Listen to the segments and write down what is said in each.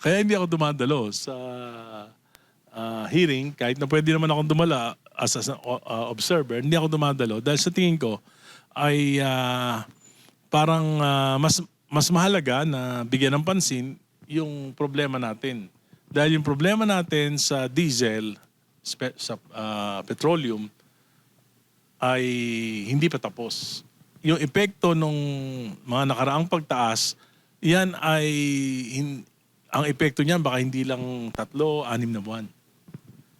Kaya hindi ako dumadalo sa hearing, kahit na pwede naman akong dumala as an observer, hindi ako dumadalo dahil sa tingin ko ay parang mas mahalaga na bigyan ng pansin yung problema natin. Dahil yung problema natin sa diesel, sa petroleum, ay hindi pa tapos. Yung epekto ng mga nakaraang pagtaas, yan ay ang epekto niyan baka hindi lang 3-6 na buwan.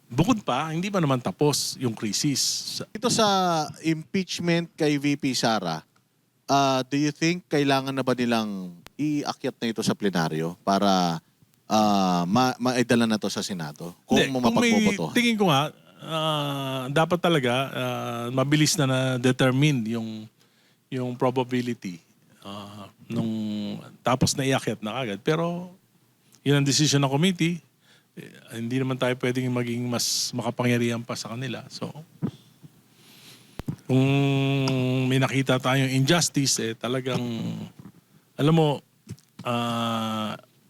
Bukod pa, hindi pa naman tapos yung krisis. Ito sa impeachment kay VP Sara, do you think kailangan na ba nilang iakyat na ito sa plenaryo para maidala na to sa Senado? Kung Hindi, mapagbobotohan. tingin ko nga, dapat talaga mabilis na na-determine yung probability tapos naiakyat na agad. Pero yun ang decision ng committee. Hindi naman tayo pwedeng maging mas makapangyarihan pa sa kanila. So, kung may nakita tayong injustice, talagang, alam mo,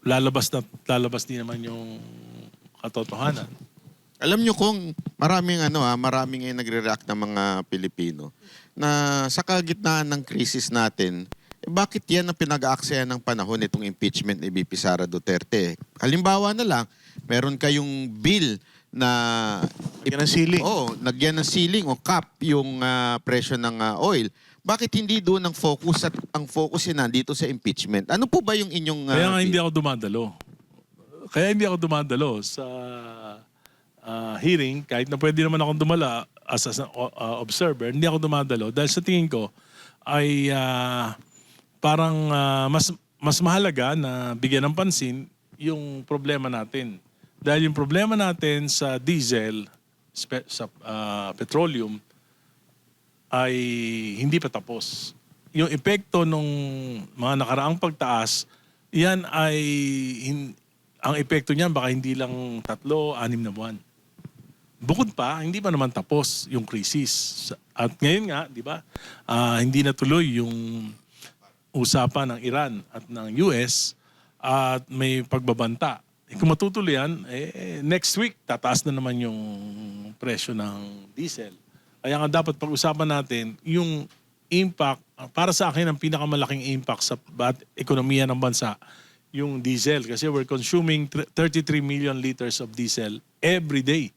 lalabas din naman yung katotohanan. Alam nyo kung maraming maraming nagre-react ng mga Pilipino na sa kalagitnaan ng krisis natin, bakit yan ang pinag-aaksayan ng panahon itong impeachment ni VP Sara Duterte? Halimbawa na lang, meron kayong bill na Lagyan ng ceiling. nagyan ng ceiling o cap yung presyo ng oil. Bakit hindi doon ang focus at ang focus yan nandito sa impeachment? Ano po ba yung inyong Kaya nga hindi ako dumadalo sa hearing, kahit na pwede naman akong dumala as an observer, hindi ako dumadalo dahil sa tingin ko ay parang mas mahalaga na bigyan ng pansin yung problema natin. Dahil yung problema natin sa diesel, sa petroleum, ay hindi pa tapos. Yung epekto ng mga nakaraang pagtaas, yan ay ang epekto niyan baka hindi lang 3-6 na buwan. Bukod pa, hindi pa naman tapos yung krisis. At ngayon nga, di ba, hindi natuloy yung usapan ng Iran at ng US at may pagbabanta. Kung matutuloy yan, next week, tataas na naman yung presyo ng diesel. Kaya nga dapat pag-usapan natin yung impact, para sa akin ang pinakamalaking impact sa ekonomiya ng bansa, yung diesel. Kasi we're consuming 33 million liters of diesel every day.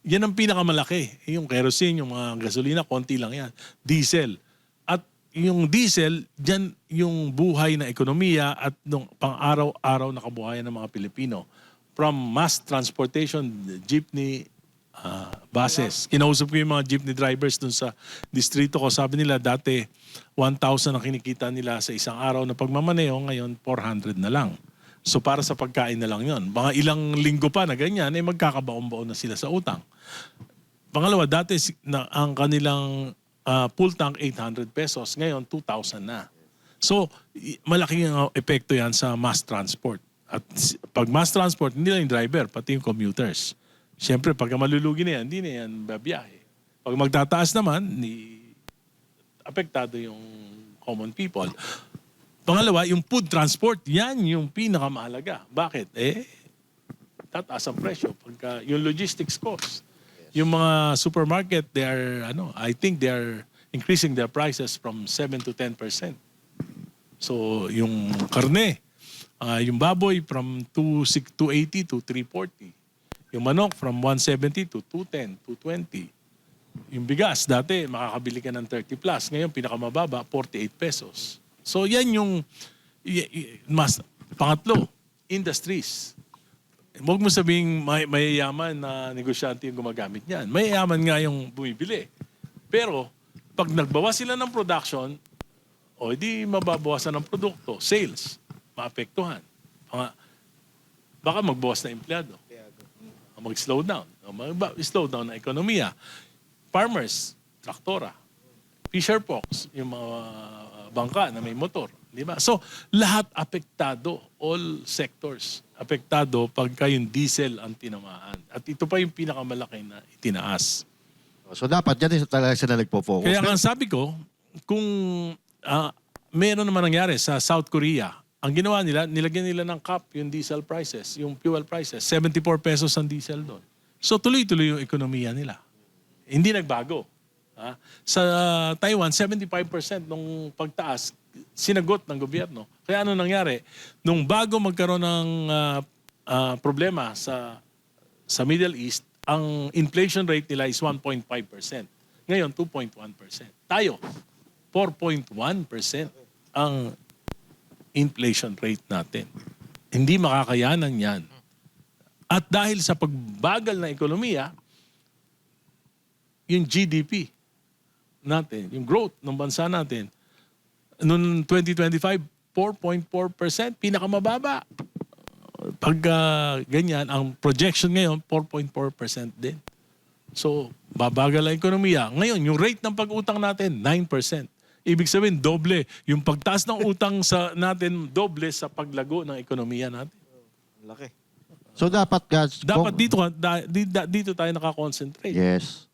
Yan ang pinakamalaki. Yung kerosene, yung mga gasolina, konti lang yan. Diesel. At yung diesel, dyan yung buhay na ekonomiya at nung pang-araw-araw na kabuhayan ng mga Pilipino. From mass transportation, jeepney, buses. Kinausap ko yung mga jeepney drivers dun sa distrito ko. Sabi nila dati 1,000 ang kinikita nila sa isang araw na pagmamaneo, ngayon 400 na lang. So para sa pagkain na lang yon. Mga ilang linggo pa na ganyan, magkakabaon-baon na sila sa utang. Pangalawa, dati ang kanilang full tank 800 pesos, ngayon 2,000 na. So malaking epekto yan sa mass transport. At pag mass transport, hindi lang yung driver, pati yung commuters. Siyempre, pag malulugi na yan, hindi na yan babiyahe. Pag magtataas naman, apektado yung common people. Pangalawa, yung food transport, yan yung pinakamahalaga. Bakit? Tataas ang presyo. Pagka yung logistics cost. Yung mga supermarket, I think they are increasing their prices from 7 to 10%. So, yung karne, yung baboy from 280 to 340. Yung manok from 170 to 210, 220. Yung bigas, dati makakabili ka ng 30 plus. Ngayon, pinakamababa, 48 pesos. So yan yung pangatlo, industries. Huwag mo sabihing mayayaman na negosyante yung gumagamit niyan. Mayayaman nga yung bumibili. Pero pag nagbawas sila ng production, di mababawasan ng produkto, sales, maapektuhan. Baka magbawas na empleyado. Mag-slow down. Mag-slow down na ekonomiya. Farmers, traktora. Fisher folks, yung mga bangka na may motor. Di ba? So, lahat apektado. All sectors apektado pagka yung diesel ang tinamaan. At ito pa yung pinakamalaki na itinaas. So dapat dyan talaga sila nagpo-focus. Kaya nga sabi ko, kung meron naman nangyari sa South Korea, ang ginawa nila, nilagyan nila ng cap yung diesel prices, yung fuel prices. 74 pesos ang diesel doon. So tuloy-tuloy yung ekonomiya nila. Hindi nagbago. Sa Taiwan, 75% nung pagtaas, sinagot ng gobyerno. Kaya ano nangyari? Nung bago magkaroon ng problema sa Middle East, ang inflation rate nila is 1.5%. Ngayon, 2.1%. Tayo, 4.1% ang inflation rate natin. Hindi makakayanan yan. At dahil sa pagbagal ng ekonomiya, yung GDP natin, yung growth ng bansa natin, noong 2025, 4.4%, pinakamababa. Pag ganyan, ang projection ngayon, 4.4% din. So, babagal ang ekonomiya. Ngayon, yung rate ng pag-utang natin, 9%. Ibig sabihin, doble. Yung pagtaas ng utang natin, doble sa paglago ng ekonomiya natin. So dapat, guys, Dapat dito tayo nakakonsentrate. Yes.